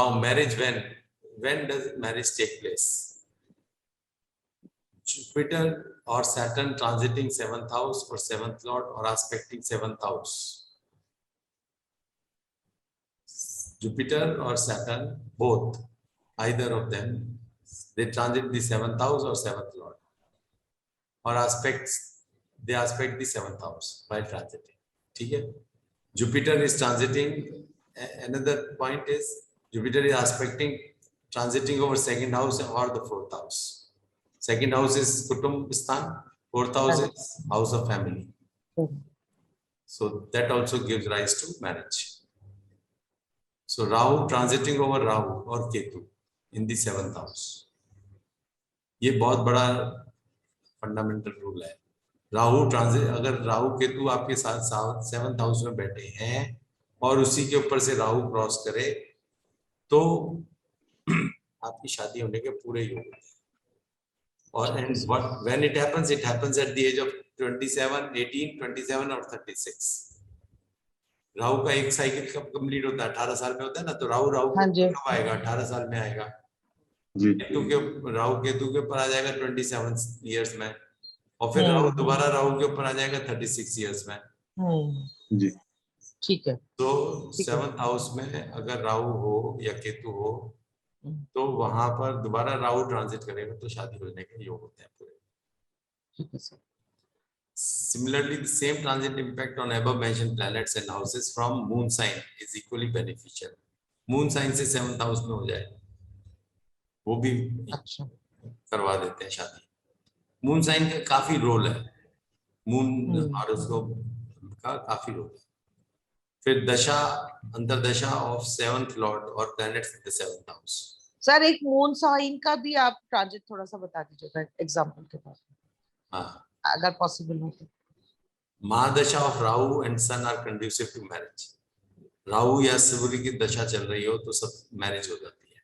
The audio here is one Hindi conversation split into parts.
Now marriage, when does marriage take place? Jupiter or Saturn transiting 7th house or 7th lord or aspecting 7th house. Jupiter or Saturn, both, either of them, they transit the 7th house or 7th lord, or they aspect the 7th house by transiting. Okay? Jupiter is transiting. Another point is Jupiter is aspecting, transiting over 2nd house or the 4th house. 2nd house is Kutum Sthan, 4th house is house of family. So that also gives rise to marriage. So Rahu transiting over Rahu or Ketu in the 7th house. ये बहुत बड़ा फंडामेंटल रूल है. राहु ट्रांजिट, अगर राहु केतु आपके साथ 7th हाउस में बैठे हैं और उसी के ऊपर से राहु क्रॉस करे तो आपकी शादी होने के पूरे योग होते हैं. और when it happens at the age of 27, 18, 27 और 36. राहु का एक साइकिल कब कंप्लीट होता है? 18 साल में होता है ना. तो राहु कब आएगा? 18 साल में आएगा. राहु केतु के ऊपर आ जाएगा 27 इयर्स में, और फिर राहु दोबारा राहु के ऊपर आ जाएगा 36 इयर्स में. जी ठीक है. तो 7th हाउस में अगर राहु हो या केतु हो तो वहां पर दोबारा राहु ट्रांजिट करेगा तो शादी होने के योग होते हैं पूरे. ठीक है sir. Similarly, the same transit impact on above mentioned planets and houses from moon sign is equally beneficial. Moon sign से 7th हाउस में हो जाए वो भी अच्छा करवा देते हैं शादी. मून साइन का काफी रोल है, मून हॉरोस्कोप का काफी रोल है. फिर दशा, अंतरदशा ऑफ 7th लॉर्ड और planets in the 7th house. Sir एक मून साइन का भी आप ट्रांजिट थोड़ा सा बता दीजिएगा एग्जांपल के तौर पे. हाँ, अगर पॉसिबल हो तो. Mahadasha of Rahu and sun are conducive to marriage. Rahu या सूर्य की दशा चल रही हो तो सब मैरिज हो जाती है.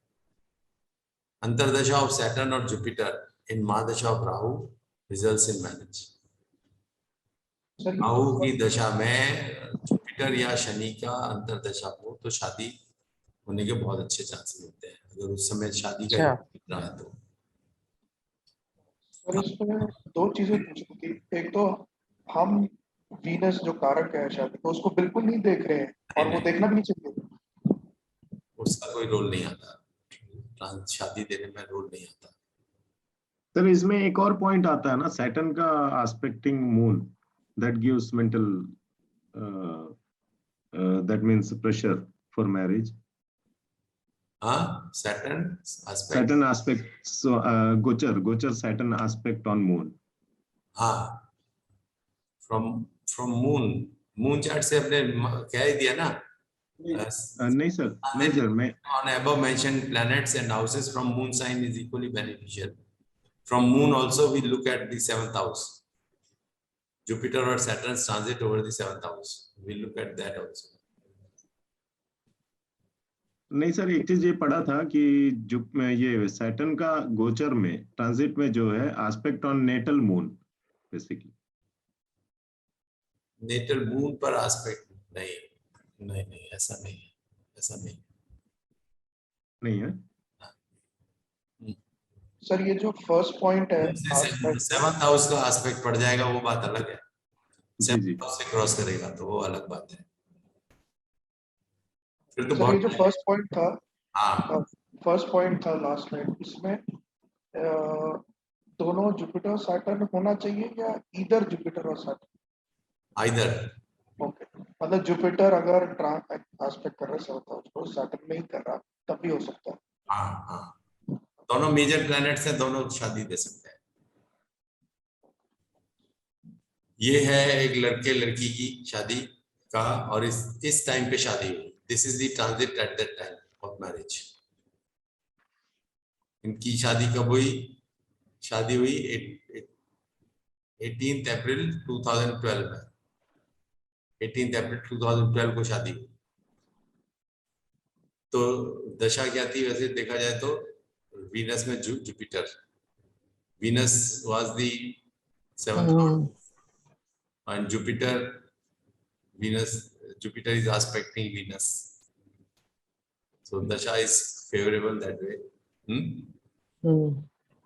अंतरदशा ऑफ सैटर्न और Jupiter in mahadasha of Rahu results in marriage. Rahu की दशा में जुपिटर या शनि का अंतरदशा हो तो शादी होने के बहुत अच्छे चांसेस होते हैं अगर उस समय शादी का रहा है तो. और इसमें दो चीजें पूछनी थी. एक तो हम वीनस जो कारक है शादी को उसको बिल्कुल नहीं देख रहे हैं और वो देखना भी नहीं चाहिए. उसका कोई रोल नहीं आता, शादी देने में रोल नहीं आता. सर इसमें एक और पॉइंट आता है ना, सैटर्न का expecting moon, that gives mental, that means pressure for marriage. हाँ, Saturn aspect. So gochar Saturn aspect on moon. हाँ, from moon chart से अपने क्या ही दिया ना. नहीं सर मैं on above mentioned planets and houses from moon sign is equally beneficial. From moon also we look at the 7th house. Jupiter or Saturn transit over the 7th house. We look at that also. नहीं सर, एक चीज ये पढ़ा था कि जो ये सैटर्न का गोचर में ट्रांजिट में जो है aspect on natal moon basically. Natal moon पर एस्पेक्ट नहीं ऐसा नहीं है. सर ये जो फर्स्ट पॉइंट है 7th हाउस का एस्पेक्ट पड़ जाएगा वो बात अलग है. जी 7th हाउस से क्रॉस करेगा तो वो अलग बात है. फिर तो सर ये जो फर्स्ट पॉइंट था लास्ट में, इसमें दोनों जुपिटर सैटर्न होना चाहिए या इधर जुपिटर और सैटर्न? आइदर. ओके, मतलब जुपिटर अगर एस्पेक्ट कर रहा है साउथ हाउस को, सैटर्न नहीं कर रहा तब भी हो सकता है. हाँ, दोनों मेजर प्लैनेट्स हैं, दोनों शादी दे सकते हैं. ये है एक लड़के लड़की की शादी का और इस टाइम पे शादी हुई. This is the transit at that time of marriage. इनकी शादी कब हुई? शादी हुई 18 अप्रैल 2012 में. 18 अप्रैल 2012 को शादी हुई. तो दशा क्या थी वैसे देखा जाए तो वीनस में Jupiter. Venus was the 7th lord and Jupiter is aspecting Venus. So दशा is favorable that way.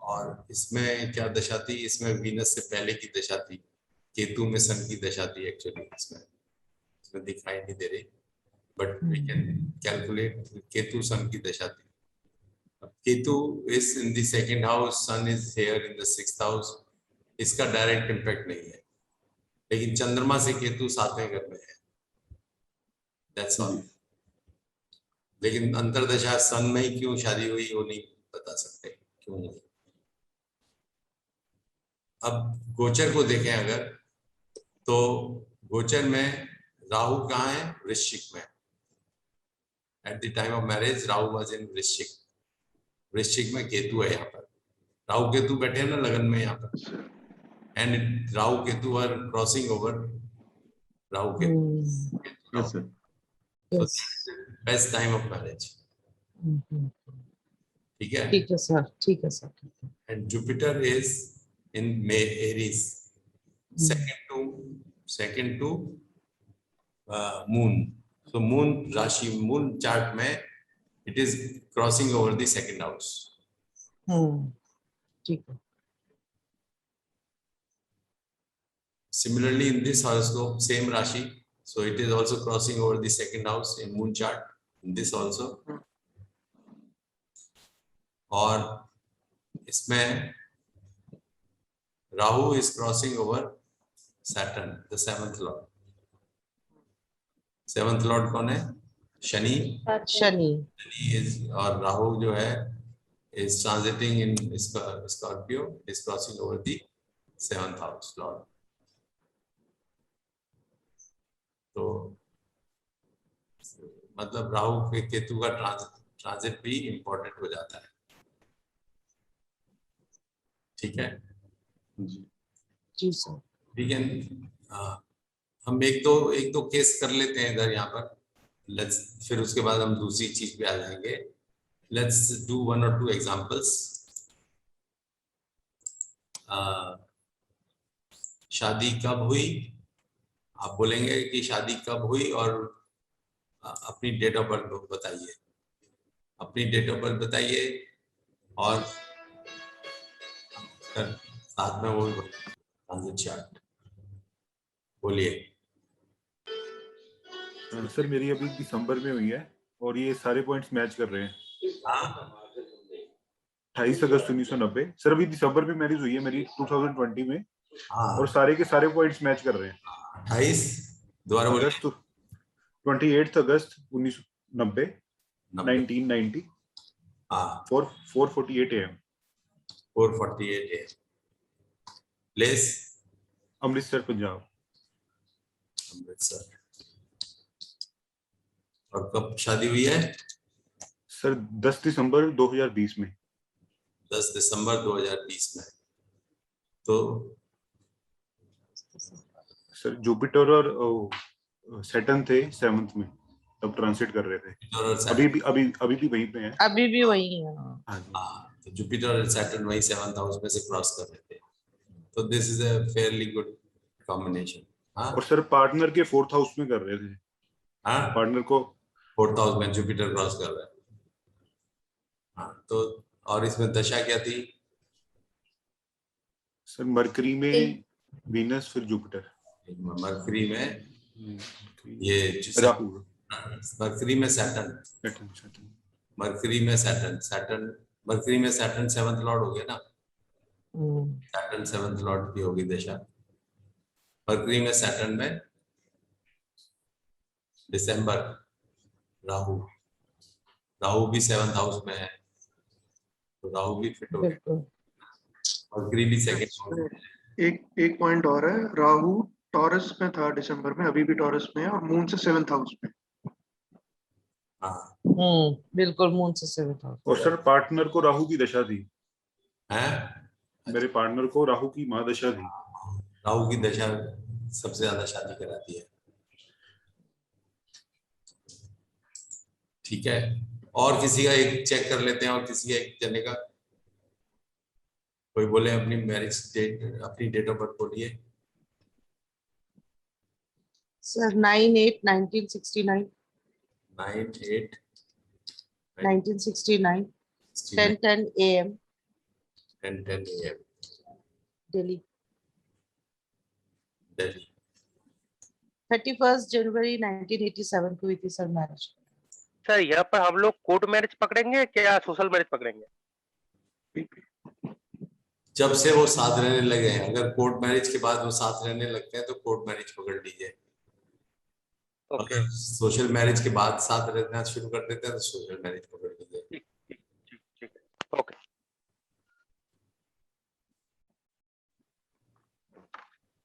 और इसमें क्या दशा थी, इसमें वीनस से पहले की दशा थी, केतु में सन की दशा थी एक्चुअली, इसमें दिखाई नहीं दे रही, but we can calculate Ketu sun की दशा थी. Ketu is in the second house, sun is here in the sixth house, इसका डायरेक्ट इम्पैक्ट नहीं है, लेकिन चंद्रमा से केतु 7वें घर में है, दैट्स ऑल. लेकिन अंतरदशा सन में ही क्यों शादी हुई वो नहीं बता सकते क्यों हुई. अब गोचर को देखें अगर, तो गोचर में राहु कहाँ है, वृश्चिक में. At the time of marriage Rahu was in वृश्चिक, वृश्चिक में केतु है यहाँ पर, राहु केतु बैठे हैं ना लगन में यहाँ पर, and Rahu Ketu are crossing over, Rahu Ketu. Yes sir. Best time of marriage. ठीक है. ठीक है सर, ठीक है sir. And Jupiter is in Aries, second to moon. So moon राशि, moon chart में it is crossing over the second house. ठीक है. Similarly in this horoscope, same rashi, so it is also crossing over the second house in moon chart, in this also. और इसमें Rahu is crossing over Saturn, the seventh lord. Seventh Lord कौन है, शनि. शनि is, और राहु जो है is transiting in Scorpio, is crossing over the seventh house lord. तो मतलब राहु के केतु का ट्रांजिट भी इंपॉर्टेंट हो जाता है. ठीक है जी सर. वी कैन हम एक दो केस कर लेते हैं इधर यहाँ पर. लेट्स, फिर उसके बाद हम दूसरी चीज पे आ जाएंगे. Let's do 1 or 2 examples. शादी कब हुई, आप बोलेंगे कि शादी कब हुई और अपनी डेट ऑफ बर्थ बताइए, अपनी डेट ऑफ बर्थ बताइए, और साथ में वो ट्रांजिट चार्ट बोलिए. सर मेरी अभी दिसंबर में हुई है और ये सारे पॉइंट्स मैच कर रहे हैं. 28 अगस्त 1990. सर अभी दिसंबर में मैरिज हुई है मेरी 2020 में, और सारे के सारे पॉइंट्स मैच कर रहे हैं. 28 दोबारा बोलिए. 28 अगस्त 1990, 1990, 4:48 AM. 4:48 AM. Place Amritsar, Punjab. Amritsar. और कब शादी हुई है? सर 10 दिसंबर 2020 में. 10 दिसंबर 2020 में. तो सर जुपिटर और सैटर्न थे 7th में, तब ट्रांसिट कर रहे थे. अभी भी वहीं पे हैं. अभी भी वही है. हाँ, तो जुपिटर और सैटर्न वही 7th हाउस में से क्रॉस कर रहे थे. तो this is a fairly good combination. और सर पार्टनर के 4th हाउस में कर रहे थे. हाँ, पार्टनर को 4th हाउस में जुपिटर क्रॉस कर रहा है. हाँ, तो और इसमें दशा क्या थी? सर मरकरी में वीनस, फिर जुपिटर. मरकरी में ये राहु. मरकरी में सैटर्न, मरकरी में सैटर्न, मरकरी में सैटर्न 7th लॉर्ड हो गया ना. सैटर्न 7th लॉर्ड की होगी दशा. मरकरी में सैटर्न में दिसंबर राहु भी 7th हाउस में है, तो राहु भी फिट हो गया. मरकरी भी सेकंड. एक पॉइंट और है, राहु टॉरस में था दिसंबर में, अभी भी टॉरस में है, और मून से 7th हाउस में. हाँ, बिल्कुल मून से 7th हाउस. और सर पार्टनर को राहु की दशा थी. हैं? मेरे पार्टनर को राहु की महादशा थी. राहु की दशा सबसे ज्यादा शादी कराती है. ठीक है, और किसी का एक चेक कर लेते हैं, और किसी का एक जने का. कोई बोले अपनी मैरिज डेट, अपनी डेट ऑफ बर्थ बोलिए. Sir 9/8/1969. 9/8 1969, 10:10 a.m. 10:10 a.m. Delhi. Delhi. 31st January 1987 को हुई थी सर मैरिज। सर यहाँ पर हम लोग कोर्ट मैरिज पकड़ेंगे क्या सोशल मैरिज पकड़ेंगे? जब से वो साथ रहने लगे हैं, अगर कोर्ट मैरिज के बाद वो साथ रहने लगते हैं तो कोर्ट मैरिज पकड़ लीजिए। ओके, अगर सोशल मैरिज के बाद साथ रहना शुरू कर देते हैं तो सोशल मैरिज पकड़ लीजिए। ठीक है, ओके।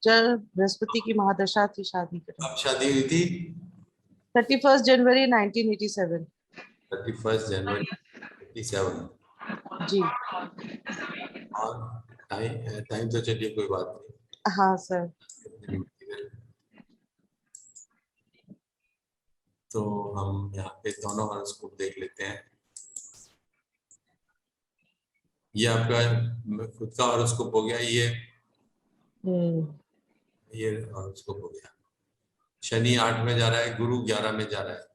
जब बृहस्पति की महादशा थी शादी करें। कब शादी हुई थी? 31st January 1987। 31 जनवरी 87। जी और टाइम टाइम तो चलिए कोई बात नहीं। हाँ सर। तो हम यहाँ पे दोनों हॉरोस्कोप देख लेते हैं। ये आपका खुद का हॉरोस्कोप हो गया, ये हॉरोस्कोप हो गया। शनि 8 में जा रहा है, गुरु 11 में जा रहा है।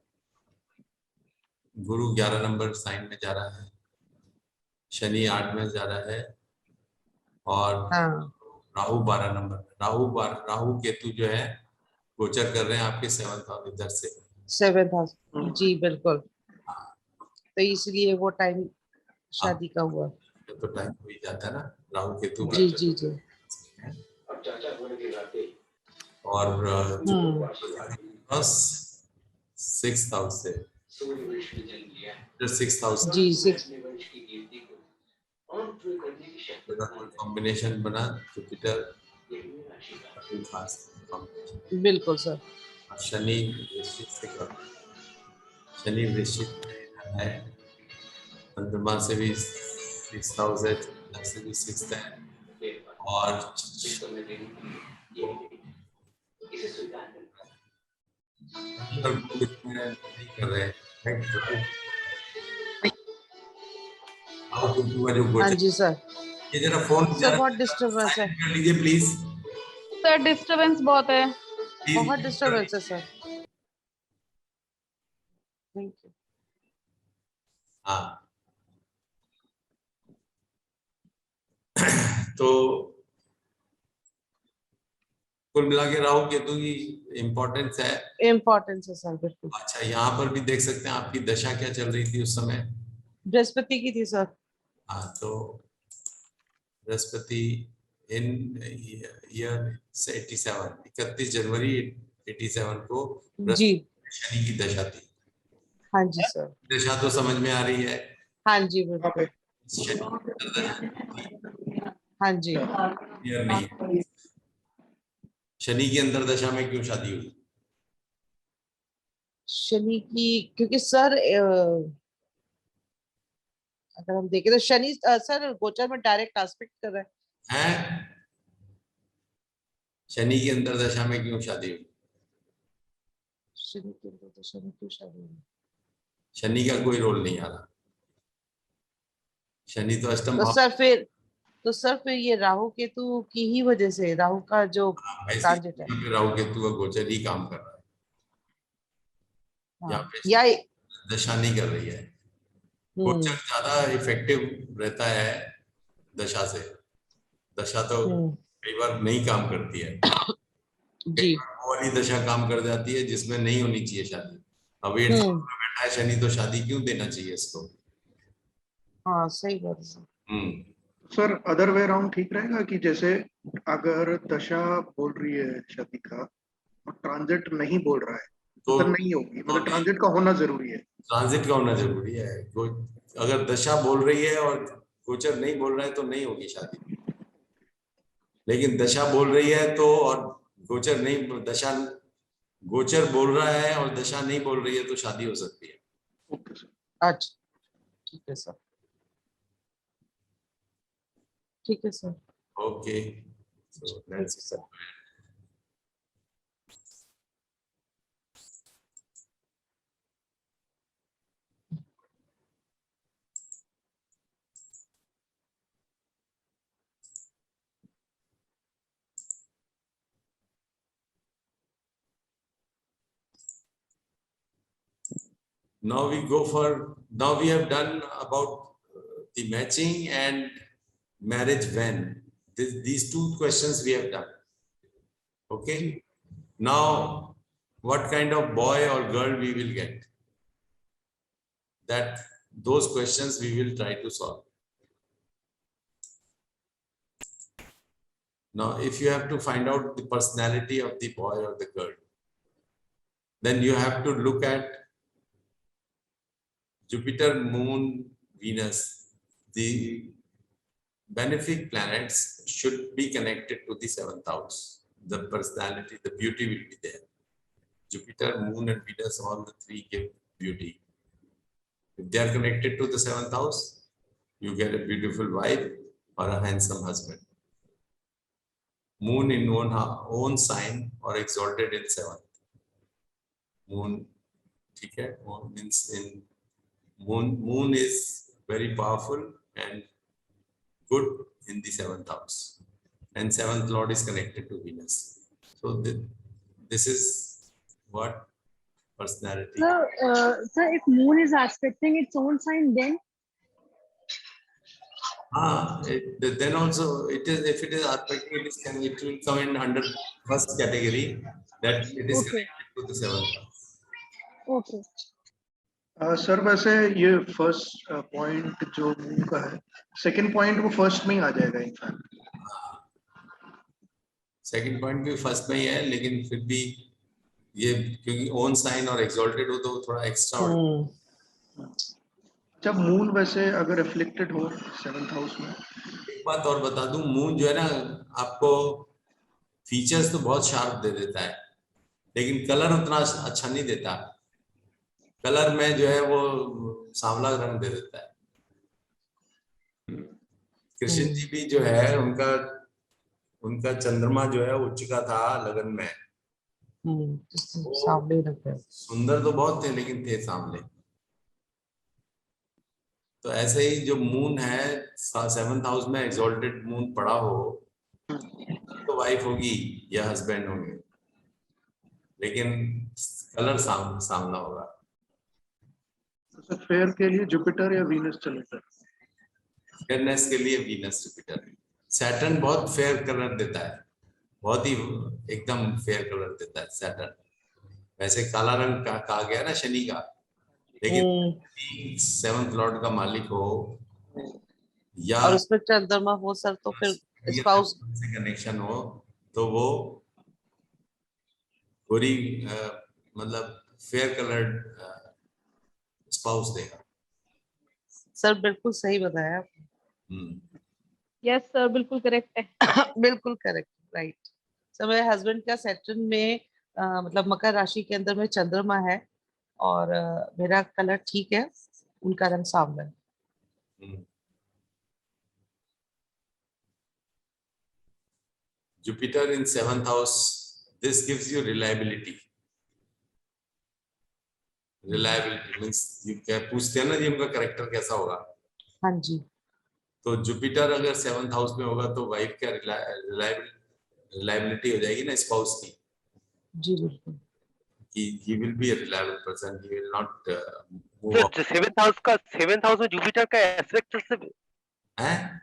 गुरु 11 नंबर साइन में जा रहा है, शनि 8 में जा रहा है, और हाँ राहु 12 नंबर में। राहु केतु जो है गोचर कर रहे हैं आपके 7th हाउस इधर से। 7th हाउस, जी बिल्कुल। तो इसलिए वो टाइम शादी का हुआ। तो टाइम हो ही जाता है ना राहु केतु का। जी जी जी। और 6th हाउस से, 6th हाउस जी 6। कॉम्बिनेशन बना जुपिटर खास। बिल्कुल सर। शनि वृश्चिक से कर, शनि वृश्चिक में है, चंद्रमा से भी 6th हाउस है, चंद्रमा से भी 6th है, और नहीं कर रहे हैं। जो हाँ जी सर। ये जरा फोन सर बहुत डिस्टर्बेंस है। कर लीजिए प्लीज। सर डिस्टरबेंस बहुत है। बहुत डिस्टर्बेंस है सर। Thank you. हाँ तो कुल मिला के राहु केतु की इम्पोर्टेंस है। इम्पोर्टेंस है सर बिल्कुल। अच्छा, यहाँ पर भी देख सकते हैं आपकी दशा क्या चल रही थी उस समय। बृहस्पति की थी सर। हाँ, तो बृहस्पति इन ईयर 87, 31 जनवरी 87 को जी शनि की दशा थी। हाँ जी सर। दशा तो समझ में आ रही है। हाँ जी बिल्कुल। हाँ जी। क्लियर नहीं, शनि की अंतर दशा में क्यों शादी हुई? शनि की, क्योंकि सर अगर हम देखें तो शनि सर गोचर में डायरेक्ट एस्पेक्ट कर रहा है। हैं? शनि की अंतर दशा में क्यों शादी हुई? शनि की अंतर दशा में क्यों शादी हुई? शनि का कोई रोल नहीं आ रहा। शनि तो अष्टम तो भाव सर फिर ये राहु केतु की ही वजह से, राहु का जो ट्रांजिट है। राहु केतु का गोचर ही काम कर रहा है। यहाँ हाँ, पे या दशा नहीं कर रही है। गोचर ज्यादा इफेक्टिव रहता है दशा से। दशा तो कई बार नहीं काम करती है। जी वो वाली दशा काम कर जाती है जिसमें नहीं होनी चाहिए शादी। अब 8th हाउस में बैठा है शनि, तो शादी क्यों देना चाहिए इसको? हाँ सही बात है sir. Sir other way around ठीक रहेगा कि जैसे अगर दशा बोल रही है शादी का और ट्रांजिट नहीं बोल रहा है तो फिर नहीं होगी, मतलब ट्रांजिट का होना जरूरी है। ट्रांजिट का होना जरूरी है। अगर दशा बोल रही है और गोचर नहीं बोल रहा है तो नहीं होगी शादी। लेकिन दशा बोल रही है तो, और गोचर नहीं, दशा गोचर बोल रहा है और दशा नहीं बोल रही है तो शादी हो सकती है। Okay sir. अच्छा ठीक है सर। ठीक है sir. Okay, so thank you that's sir. Now we go for, now we have done about the matching and marriage when. These two questions we have done. Okay. Now, what kind of boy or girl we will get? That those questions we will try to solve. Now, if you have to find out the personality of the boy or the girl, then you have to look at Jupiter, Moon, Venus. The benefic planets should be connected to the seventh house. The personality, the beauty will be there. Jupiter, Moon, and Venus, all the three give beauty. If they are connected to the seventh house, you get a beautiful wife or a handsome husband. Moon in own sign or exalted in seventh. Moon, okay? Moon means in moon is very powerful and good in the seventh house, and seventh lord is connected to Venus. So this is what personality. Sir, if moon is aspecting its own sign, then Then also it is, if it is aspecting, it will come in under first category, that it is Okay. connected to the seventh house. okay. Sir वैसे ये फर्स्ट पॉइंट जो मून का है, सेकंड पॉइंट वो फर्स्ट में ही आ जाएगा इनफैक्ट. सेकंड पॉइंट भी फर्स्ट में ही है, लेकिन फिर भी ये क्योंकि ओन साइन और एक्सॉल्टेड हो तो थोड़ा एक्स्ट्रा हो. जब मून वैसे अगर रिफ्लेक्टेड हो सेवंथ हाउस में. एक बात और बता दूं, मून जो है ना आपको फीचर्स तो बहुत शार्प दे देता है, लेकिन कलर उतना अच्छा नहीं देता. कलर में जो है वो सांवला रंग दे देता है. कृष्ण जी भी जो है उनका चंद्रमा जो है उच्चिका था लगन में. सांवले लगते हैं. सुंदर तो बहुत थे लेकिन थे सांवले. तो ऐसे ही जो मून है सेवंथ हाउस में एक्सॉल्टेड मून पड़ा हो तो वाइफ होगी या हस्बैंड होंगे, लेकिन कलर सांवला होगा. तो फेयर के लिए जुपिटर या वीनस चलेगा. फेयरनेस के लिए वीनस जुपिटर. सैटर्न बहुत फेयर कलर देता है, बहुत ही एकदम फेयर कलर देता है सैटर्न. वैसे काला रंग कहा गया ना शनि का, लेकिन सेवंथ लॉर्ड का मालिक हो या और उसमें चंद्रमा हो सर, तो फिर स्पाउस से कनेक्शन हो तो वो पूरी मतलब फेयर कलर्ड स्पाउस देगा. सर बिल्कुल सही बताया. यस सर, बिल्कुल करेक्ट है. बिल्कुल करेक्ट, राइट. सर मेरे हस्बैंड का सैटर्न में मतलब मकर राशि के अंदर में चंद्रमा है, और मेरा कलर ठीक है, उनका रंग सांवला है. Jupiter in seventh house, this gives you reliability. Reliability means you क्या पूछते हैं ना जी उनका करेक्टर कैसा होगा. हाँ जी. तो जुपिटर अगर सेवंथ हाउस में होगा तो वाइफ क्या रिलायबिलिटी हो जाएगी ना स्पाउस की. जी बिल्कुल. He will be a reliable person. He will not move up. तो सेवेंथ हाउस में जुपिटर का एस्पेक्ट से हैं?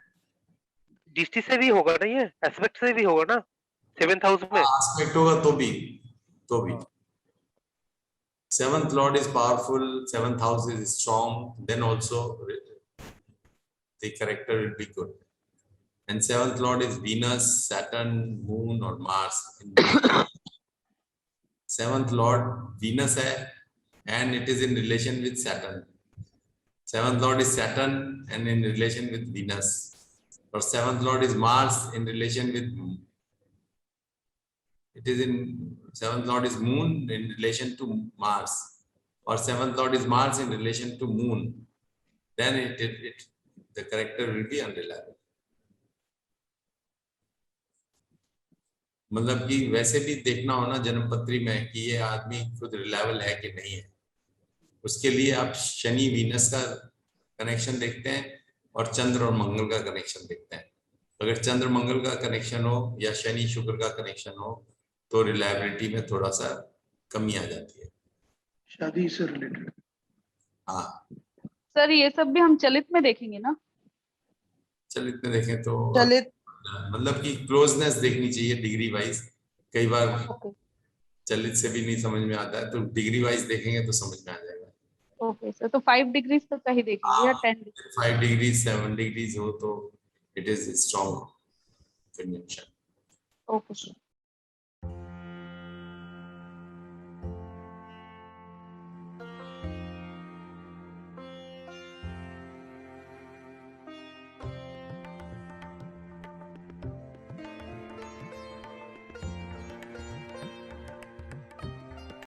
दृष्टि से भी होगा ना, ये एस्पेक्ट से भी होगा ना सेवेंथ हाउस में. एस्पेक्ट होगा तो भी seventh lord is powerful, seventh house is strong, then also the character will be good. And seventh lord is Venus, Saturn, Moon or Mars. Seventh lord Venus है and it is in relation with Saturn. Seventh lord is Saturn and in relation with Venus. Or seventh lord is Mars in relation with seventh lord is Moon in relation to Mars, or seventh lord is Mars in relation to Moon. Then the character will be unreliable. मतलब कि वैसे भी देखना हो ना जन्मपत्री में कि ये आदमी खुद रिलायबल है कि नहीं है, उसके लिए आप शनि वीनस का कनेक्शन देखते हैं और चंद्र और मंगल का कनेक्शन देखते हैं. अगर चंद्र मंगल का कनेक्शन हो या शनि शुक्र का कनेक्शन हो तो रिलायबिलिटी में थोड़ा सा कमी आ जाती है. शादी से रिलेटेड. हाँ, सर ये सब भी हम चलित में देखेंगे ना? चलित में देखें तो चलित मतलब कि क्लोजनेस देखनी चाहिए डिग्री वाइज। कई बार ओके चलित से भी नहीं समझ में आता है, तो डिग्री वाइज देखेंगे तो समझ में आ जाएगा। ओके सर, तो 5 डिग्रीज तक का ही देखेंगे या 10 डिग्री? 5 डिग्रीज 7 डिग्रीज हो तो it is strong conjunction. Okay sir.